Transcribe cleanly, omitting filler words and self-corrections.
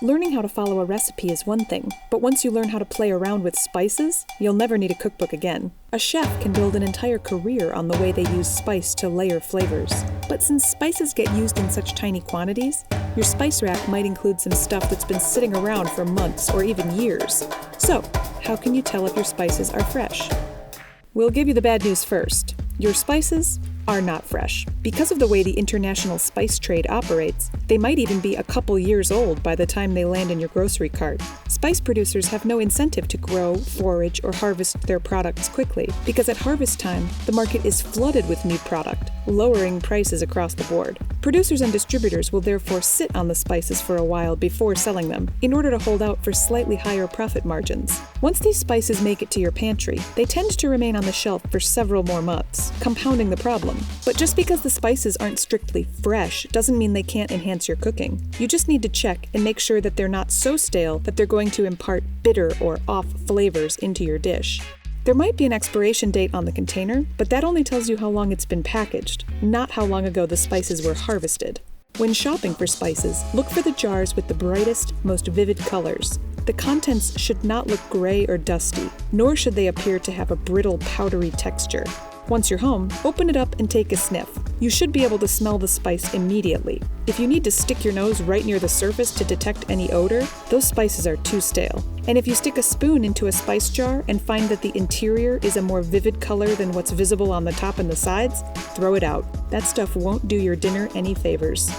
Learning how to follow a recipe is one thing, but once you learn how to play around with spices, you'll never need a cookbook again. A chef can build an entire career on the way they use spice to layer flavors. But since spices get used in such tiny quantities, your spice rack might include some stuff that's been sitting around for months or even years. So, how can you tell if your spices are fresh? We'll give you the bad news first. Your spices are not fresh. Because of the way the international spice trade operates, they might even be a couple years old by the time they land in your grocery cart. Spice producers have no incentive to grow, forage, or harvest their products quickly, because at harvest time, the market is flooded with new product, lowering prices across the board. Producers and distributors will therefore sit on the spices for a while before selling them, in order to hold out for slightly higher profit margins. Once these spices make it to your pantry, they tend to remain on the shelf for several more months, compounding the problem. But just because the spices aren't strictly fresh doesn't mean they can't enhance your cooking. You just need to check and make sure that they're not so stale that they're going to impart bitter or off flavors into your dish. There might be an expiration date on the container, but that only tells you how long it's been packaged, not how long ago the spices were harvested. When shopping for spices, look for the jars with the brightest, most vivid colors. The contents should not look gray or dusty, nor should they appear to have a brittle, powdery texture. Once you're home, open it up and take a sniff. You should be able to smell the spice immediately. If you need to stick your nose right near the surface to detect any odor, those spices are too stale. And if you stick a spoon into a spice jar and find that the interior is a more vivid color than what's visible on the top and the sides, throw it out. That stuff won't do your dinner any favors.